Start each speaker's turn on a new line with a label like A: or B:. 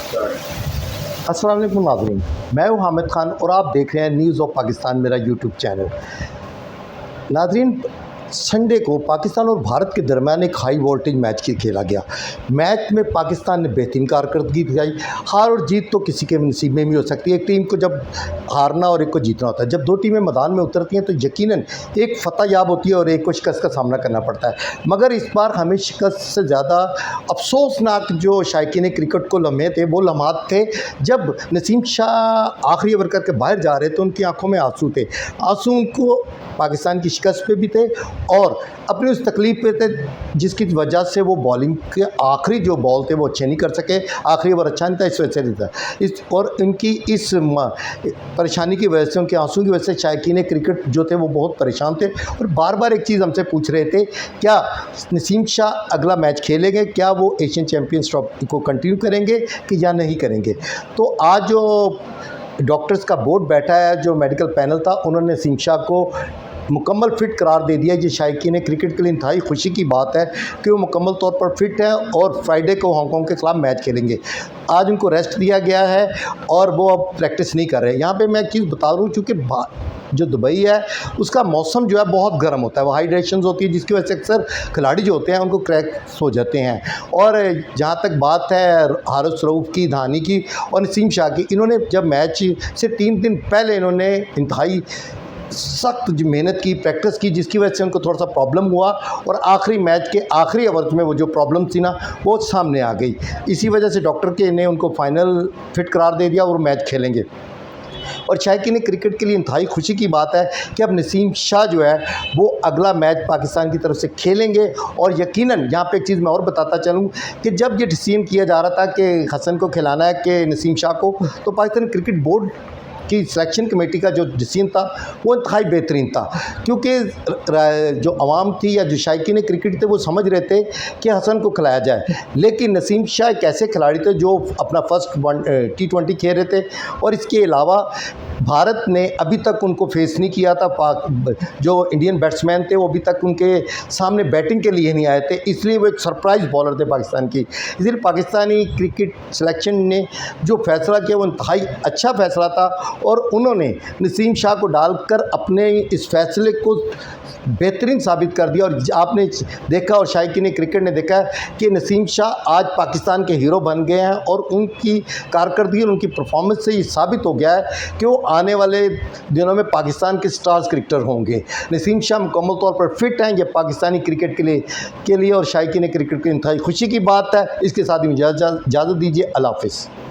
A: अस्सलाम वालेकुम नाज़रीन, मैं हूं हामिद ख़ान और आप देख रहे हैं न्यूज़ ऑफ पाकिस्तान, मेरा यूट्यूब चैनल। नाज़रीन, संडे को पाकिस्तान और भारत के दरमियान एक हाई वोल्टेज मैच खेला गया। मैच में पाकिस्तान ने बेहतरीन कारकर्दगी दिखाई। हार और जीत तो किसी के नसीब में भी हो सकती है। एक टीम को जब हारना और एक को जीतना होता है। जब दो टीमें मैदान में उतरती हैं तो यकीनन एक फतह याब होती है और एक को शिकस्त का सामना करना पड़ता है। मगर इस बार हमें शिकस्त से ज़्यादा अफसोसनाक जो शायकीन क्रिकेट को लम्हे थे वो लम्हात थे जब नसीम शाह आखिरी ओवर करके बाहर जा रहे थे। उनकी आंखों में आंसू थे। आंसू उनको पाकिस्तान की शिकस्त पे भी थे और अपनी उस तकलीफ़ पे थे जिसकी वजह से वो बॉलिंग के आखिरी जो बॉल थे वो अच्छे नहीं कर सके। आखिरी ओवर अच्छा नहीं था, इस वजह से नहीं था। इस और इनकी इस परेशानी की वजह से, उनके आंसू की वजह से शायकीन क्रिकेट जो थे वो बहुत परेशान थे और बार बार एक चीज़ हमसे पूछ रहे थे, क्या नसीम शाह अगला मैच खेलेंगे, क्या वो एशियन चैम्पियंस ट्रॉफी को कंटिन्यू करेंगे कि या नहीं करेंगे। तो आज जो डॉक्टर्स का बोर्ड बैठा है, जो मेडिकल पैनल था, उन्होंने नसीम शाह को मुकम्मल फ़िट करार दे दिया। ये शायकीन क्रिकेट के लिए इंतहाई खुशी की बात है कि वो मुकम्मल तौर पर फ़िट हैं और फ्राइडे को हांगकांग के ख़िलाफ़ मैच खेलेंगे। आज उनको रेस्ट दिया गया है और वो अब प्रैक्टिस नहीं कर रहे। यहाँ पे मैं एक चीज़ बता दूँ, चूँकि जो दुबई है उसका मौसम जो है बहुत गर्म होता है, वो हाइड्रेशन होती है जिसकी वजह से अक्सर खिलाड़ी जो होते हैं उनको क्रैक्स हो जाते हैं। और जहाँ तक बात है हारिस रऊफ़ की, धानी की और नसीम शाह की, इन्होंने जब मैच से 3 दिन पहले इन्होंने इंतहाई सख्त मेहनत की, प्रैक्टिस की, जिसकी वजह से उनको थोड़ा सा प्रॉब्लम हुआ और आखिरी मैच के आखिरी ओवर में वो जो प्रॉब्लम थी ना वो सामने आ गई। इसी वजह से डॉक्टर के ने उनको फाइनल फिट करार दे दिया और मैच खेलेंगे। और शायकीन क्रिकेट के लिए इंतहाई खुशी की बात है कि अब नसीम शाह जो है वो अगला मैच पाकिस्तान की तरफ से खेलेंगे। और यकीनन यहाँ पे एक चीज़ मैं और बताता चलूँ कि जब ये डिसीजन किया जा रहा था कि हसन को खिलाना है कि नसीम शाह को, तो पाकिस्तान क्रिकेट बोर्ड की सिलेक्शन कमेटी का जो डिसीजन था वो इंतहाई बेहतरीन था, क्योंकि जो आवाम थी या जो शायकीन क्रिकेट थे वो समझ रहे थे कि हसन को खिलाया जाए। लेकिन नसीम शाह एक ऐसे खिलाड़ी थे जो अपना फर्स्ट T20 खेल रहे थे और इसके अलावा भारत ने अभी तक उनको फेस नहीं किया था। जो इंडियन बैट्समैन थे वो अभी तक उनके सामने बैटिंग के लिए नहीं आए थे, इसलिए वो एक सरप्राइज़ बॉलर थे पाकिस्तान की। इसलिए पाकिस्तानी क्रिकेट सिलेक्शन ने जो फैसला किया वो इंतहाई अच्छा फैसला था और उन्होंने नसीम शाह को डालकर अपने इस फैसले को बेहतरीन साबित कर दिया। और आपने देखा और शायकीन क्रिकेट ने देखा कि नसीम शाह आज पाकिस्तान के हीरो बन गए हैं और उनकी कारकर्दगी और उनकी परफॉर्मेंस से ये साबित हो गया है कि वो आने वाले दिनों में पाकिस्तान के स्टार्स क्रिकेटर होंगे। नसीम शाह मुकम्मल तौर पर फिट हैं। ये पाकिस्तानी क्रिकेट के लिए और शायकीन क्रिकेट की इंतहाई खुशी की बात है। इसके साथ ही इजाज़त दीजिए। अल्लाह हाफ़िज़।